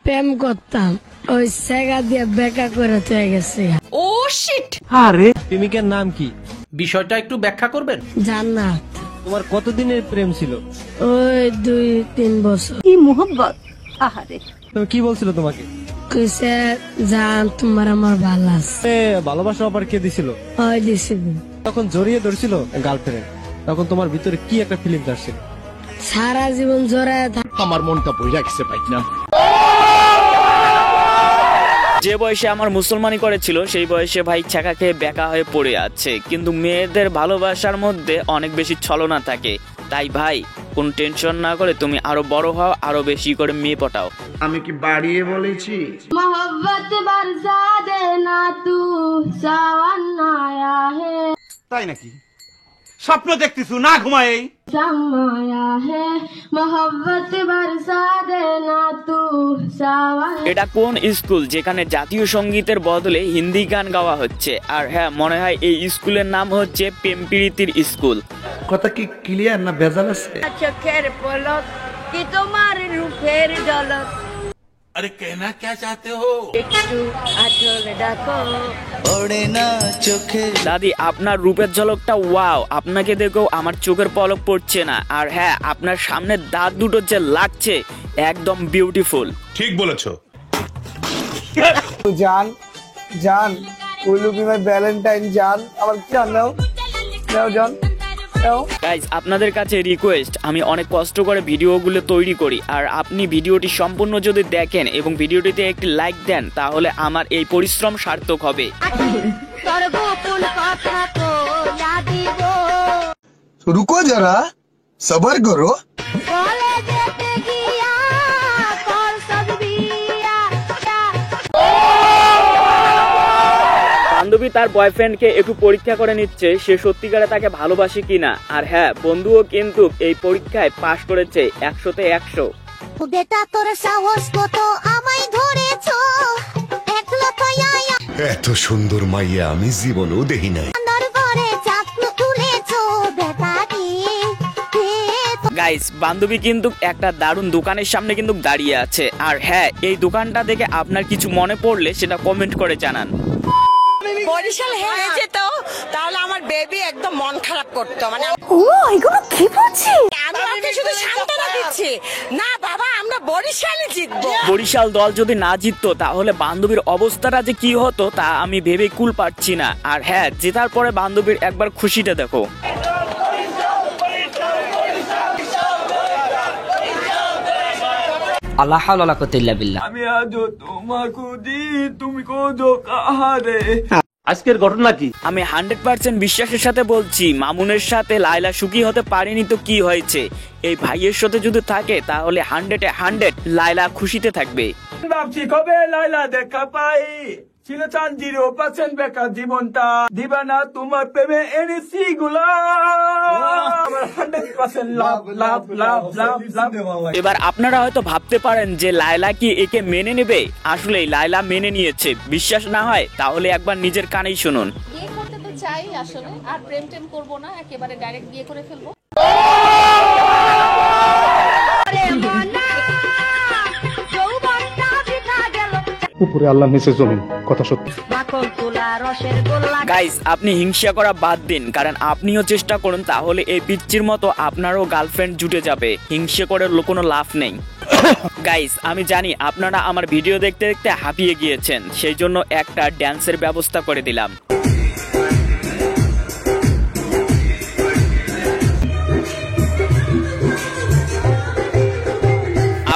প্রেম করতাম, ওই সেগা দিয়ে বেকা করে চলে গেছে। ও শিট। আরে প্রেমিকার নাম কি? বিষয়টা একটু ব্যাখ্যা করবেন? জান্নাত। তোমার কতদিনের প্রেম ছিল? ওই 2-3 বছর। কি মোহব্বত। আহারে, তুমি কি বলছিল তোমাকে? কইছে জান তোমার আমার ভালো আছে। ভালোবাসা আবার কে দিছিল? ওই দিছিল। তখন জড়িয়ে ধরছিল গার্লফ্রেন্ড, তখন তোমার ভিতরে কি একটা ফিলিংস আসছিল? সারা জীবন জড়ায় আমার মনটা বইরা গেছে ভাই না। যে বয়সে আমার মুসলমানি করেছিল সেই বয়সে ভাই ছ্যাঁকা খেয়ে বেকা হয়ে পড়ে আছে। কিন্তু মেয়েদের ভালোবাসার মধ্যে অনেক বেশি ছলনা থাকে। তাই ভাই কোন টেনশন না করে তুমি আরো বড় হও, আরো বেশি করে মেয়ে পটাও। আমি কি বাড়িয়ে বলেছি? मोहब्बत बरसा देना तू सावन आया है, তাই নাকি? স্বপ্ন দেখতেছু না ঘুমাই? समाया है मोहब्बत बरसा देना तू सावन। এটা কোন স্কুল যেখানে জাতীয় সঙ্গীতের বদলে হিন্দি গান গাওয়া হচ্ছে? আর হ্যাঁ, মনে হয় এই স্কুলের নাম হচ্ছে প্রেম প্রীতির স্কুল। কথা কি ক্লিয়ার না ভেজাল আছে? চোখের পলক কি তোমার রূপের ঝলক, আরে কেনা কে চাতে হো? একটু আঁচল ডাকো। দাদি আপনার রূপের ঝলকটা ওয়াও, আপনাকে দেখেও আমার চোখের পলক পড়ছে না। আর হ্যাঁ, আপনার সামনের দাঁত দুটো যে লাগছে একদম বিউটিফুল। ঠিক বলেছো। জান জান will you be my valentine জান, আমার জান নাও নাও জান নাও। গাইজ আপনাদের কাছে রিকোয়েস্ট, আমি অনেক কষ্ট করে ভিডিওগুলো তৈরি করি, আর আপনি ভিডিওটি সম্পূর্ণ যদি দেখেন এবং ভিডিওটিতে একটি লাইক দেন তাহলে আমার এই পরিশ্রম সার্থক হবে। रुको जरा सबर करो। বান্ধবী তার বয়ফ্রেন্ডকে একটু পরীক্ষা করে নিচ্ছে সে সত্যিকারে তাকে ভালোবাসে কিনা। আর হ্যাঁ, বন্ধুও কিন্তু এই পরীক্ষায় পাশ করেছে 100-তে 100। বেটা তোর সাহস কত আমায় ধরেছো, একলা পায়া এত সুন্দর মাইয়া আমি জীবনেও দেখি নাই। ঘরে চাকু তুলেছো বেটা কি। গাইস বান্ধবী কিন্তু একটা দারুণ দোকানের সামনে কিন্তু দাঁড়িয়ে আছে। আর হ্যাঁ, এই দোকানটা দেখে আপনার কিছু মনে পড়লে সেটা কমেন্ট করে জানান। বরিশাল হেরে যেত তাহলে আমার বেবি একদম মন খারাপ করতো। মানে ও এগুলো কি বলছি? আমি ওকে শুধু সান্ত্বনা দিচ্ছি, না বাবা আমরা বরিশালই জিতবো। বরিশাল দল যদি না জিততো তাহলে বান্ধবীর অবস্থাটা যে কি হতো তা আমি ভেবে কুল পাচ্ছি না। আর হ্যাঁ, জেতার পরে বান্ধবীর একবার খুশিটা দেখো। আল্লাহ হাওলা ওয়ালা কুওয়াতা ইল্লা বিল্লাহ। আমি আজও তোমাকে খুঁজি, তুমি খোঁজো কাহারে। আজকের ঘটনা কি? আমি 100% বিশ্বাসের সাথে বলছি, মামুনের সাথে লায়লা সুখী হতে পারেনি তো কি হয়েছে? এই ভাইয়ের সাথে যদি থাকে তাহলে 100-এ 100 লায়লা খুশিতে থাকবে। ভাবছি কবে লাইলা দেখা পাই, ছিল চান 0% বেকার জীবনটা, দিবা না তোমার প্রেমে এনেছি গুলা। আমার 100% লাভ লাভ লাভ লাভ লাভ। এবার আপনারা হয়তো ভাবতে পারেন যে লায়লা কি একে মেনে নেবে। আসলেই লায়লা মেনে নিয়েছে। বিশ্বাস না হয় তাহলে একবার নিজের কানেই শুনুন। বিয়ে করতে তো চাই আসলে, আর প্রেম টেম করবো না, একেবারে ডাইরেক্ট বিয়ে করে ফেলবো। উপরে আল্লাহ নিচে জমিন, কথা সত্যি। গাইস আপনি হিংসা করা বাদ দিন, কারণ আপনিও চেষ্টা করুন তাহলে এই পিচ্চির মতো আপনারও গার্লফ্রেন্ড জুটে যাবে। হিংসা করে কোনো লাভ নেই। গাইস আমি জানি আপনারা আমার ভিডিও দেখতে দেখতে হাঁপিয়ে গিয়েছেন, সেই জন্য একটা ড্যান্সের ব্যবস্থা করে দিলাম।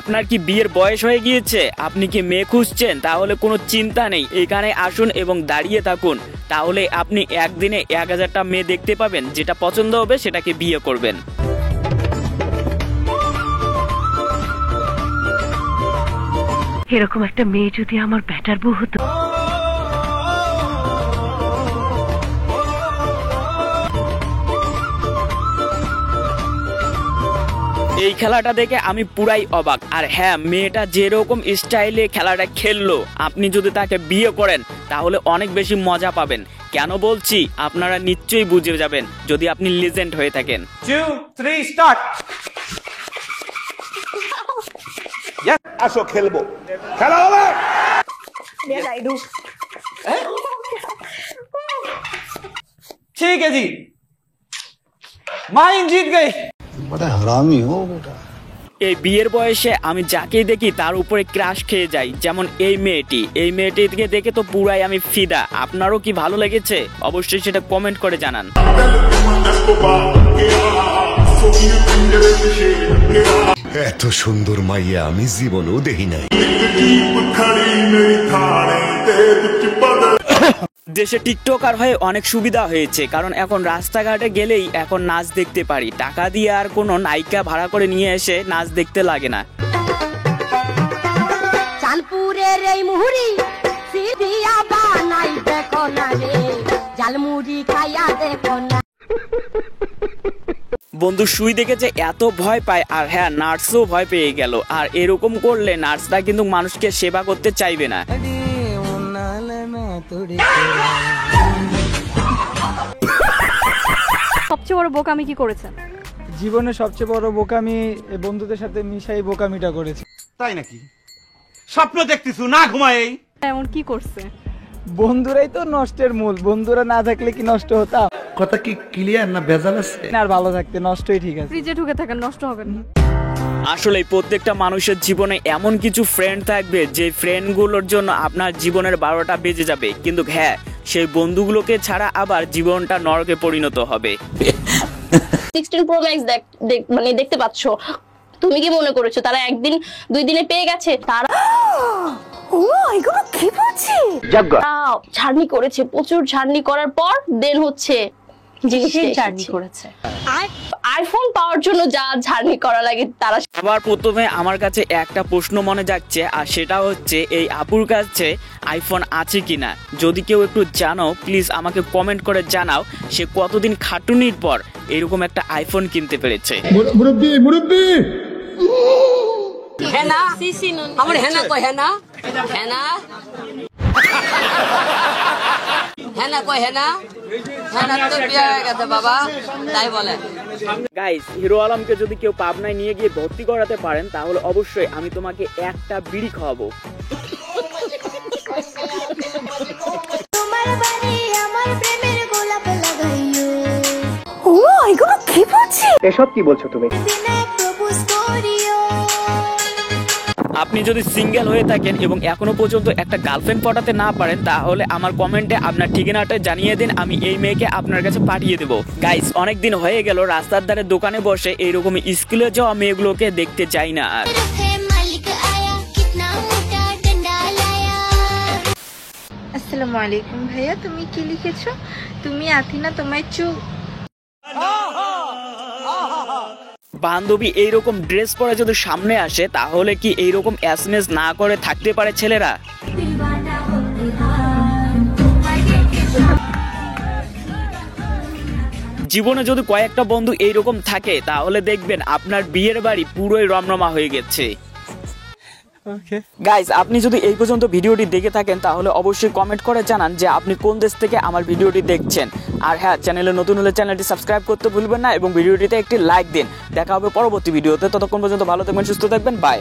আপনার কি বিয়ের বয়স হয়ে গিয়েছে? আপনি কি মেয়ে খুঁজছেন? তাহলে কোনো চিন্তা নেই, এখানে আসুন এবং দাঁড়িয়ে থাকুন। তাহলে আপনি একদিনে 1000টা মেয়ে দেখতে পাবেন, যেটা পছন্দ হবে সেটাকে বিয়ে করবেন। এরকম একটা মেয়ে যদি আমার ব্যাটার বউ হতো। এই খেলাটা দেখে আমি পুরাই অবাক। আর হ্যাঁ, মেয়েটা যেরকম স্টাইলে খেলাটা খেললো, আপনি যদি তাকে বিয়ে করেন তাহলে অনেক বেশি মজা পাবেন। কেন বলছি আপনারা নিশ্চয়ই বুঝে যাবেন যদি আপনি লিজেন্ড হয়ে থাকেন। 2, 3 স্টার্ট। আসো খেলবো, খেলা হবে। ठीक है जी, माइन जीत गई। बड़ा हरामी हो बेटा। এই বিয়ের বয়সে আমি যাকেই দেখি তার উপরে ক্রাশ খেয়ে যাই, যেমন এই মেয়েটিকে দেখে তো পুরাই আমি ফিদা। আপনারও কি ভালো লেগেছে? অবশ্যই সেটা কমেন্ট করে জানান। এত সুন্দর মাইয়া আমি জীবনেও দেখি নাই। দেশে টিকটকার হয়ে অনেক সুবিধা হয়েছে, কারণ এখন রাস্তাঘাটে গেলেই এখন নাচ দেখতে পারি। টাকা দিয়ে আর কোনো নায়িকা ভাড়া করে নিয়ে এসে নাচ দেখতে লাগে না। চালপুরের এই মুহুরি সিবিয়া বানাই দেখো না রে, জালমুড়ি খাইয়া দেখো না। বন্ধু সুই দেখেছে এত ভয় পায়, আর হ্যাঁ নার্সও ভয় পেয়ে গেল। আর এরকম করলে নার্সরা কিন্তু মানুষকে সেবা করতে চাইবে না। সবচেয়ে বড় বোকামি কি করেছেন? জীবনে সবচেয়ে বড় বোকামি বন্ধুদের সাথে মিশাই বোকামিটা করেছি। তাই নাকি? স্বপ্ন দেখতেছু না ঘুমাই? এমন কি করছে? বন্ধুরাই তো নষ্টের মূল, বন্ধুরা না থাকলে কি নষ্ট হতাম? কথা কি ক্লিয়ার না ভেজাল আছে? আর ভালো থাকতে নষ্টই ঠিক আছে। ফ্রিজে ঢুকে থাকেন, নষ্ট হবে না। আসলে প্রত্যেকটা মানুষের জীবনে এমন কিছু ফ্রেন্ড থাকবে যে ফ্রেন্ডগুলোর জন্য আপনার জীবনের 12টা বেজে যাবে, কিন্তু হ্যাঁ সেই বন্ধুগুলোকে ছাড়া আবার জীবনটা নরকে পরিণত হবে। 16 Pro Max মানে দেখতে পাচ্ছ, তুমি কি মনে করেছো তারা একদিন দুই দিনে পেয়ে গেছে? তারা এগুলো কি বলছে, ঝাড়নি করেছে, প্রচুর ঝাড়নি করার পর দেন হচ্ছে ঝাড়নি করেছে। আইফোন পাওয়ার জন্য যা ঝাড়নি করা লাগে তারা। আবার প্রথমে আমার কাছে একটা প্রশ্ন মনে যাচ্ছে, আর সেটা হচ্ছে এই আপুর কাছে আইফোন আছে কিনা। যদি কেউ একটু জানো প্লিজ আমাকে কমেন্ট করে জানাও, সে কতদিন খাটুনির পর এরকম একটা আইফোন কিনতে পেরেছে। মুরব্বি হেনা আমার হেনা কই হেনা হেনা হেনা কই হেনা হেনা তো বিয়ে হয়ে গেছে বাবা, তাই বলে। গাইস, হিরো আলমকে যদি কেউ পাবনায় নিয়ে গিয়ে ভর্তি করাতে পারেন তাহলে অবশ্যই আমি তোমাকে একটা বিড়ি খাওয়াবো। তোমার বাড়ি আমার প্রেমের গোলাপ লাগাইও। ও এগুলো কি বলছে? এসব কি বলছো তুমি? প্রপোজ করিও। আপনি যদি সিঙ্গেল হয়ে থাকেন এবং এখনো পর্যন্ত একটা গার্লফ্রেন্ড পটাতে না পারেন তাহলে আমার কমেন্টে আপনার ঠিকানাটা জানিয়ে দিন, আমি এই মেয়েকে আপনার কাছে পাঠিয়ে দেবো। গাইস, অনেকদিন হয়ে গেল রাস্তার ধারে দোকানে বসে এইরকম স্কুলে যাওয়া মেয়েগুলোকে দেখতে চাই না আর। আসসালামু আলাইকুম ভাইয়া, তুমি কি লিখেছো? তুমি আথিনা তোমায় বান্ধবী এইরকম ড্রেস পরে যদি সামনে আসে তাহলে কি এইরকম এসএমএস না করে থাকতে পারে ছেলেরা? জীবনে যদি কয়েকটা বন্ধু এইরকম থাকে তাহলে দেখবেন আপনার বিয়ের বাড়ি পুরোই রমরমা হয়ে গেছে। গাইস, আপনি যদি এই পর্যন্ত ভিডিওটি দেখে থাকেন তাহলে অবশ্যই কমেন্ট করে জানান যে আপনি কোন দেশ থেকে আমার ভিডিওটি দেখছেন। আর হ্যাঁ, চ্যানেলে নতুন হলে চ্যানেলটি সাবস্ক্রাইব করতে ভুলবেন না এবং ভিডিওটিতে একটি লাইক দিন। দেখা হবে পরবর্তী ভিডিওতে, ততক্ষণ পর্যন্ত ভালো থাকবেন, সুস্থ থাকবেন, বাই।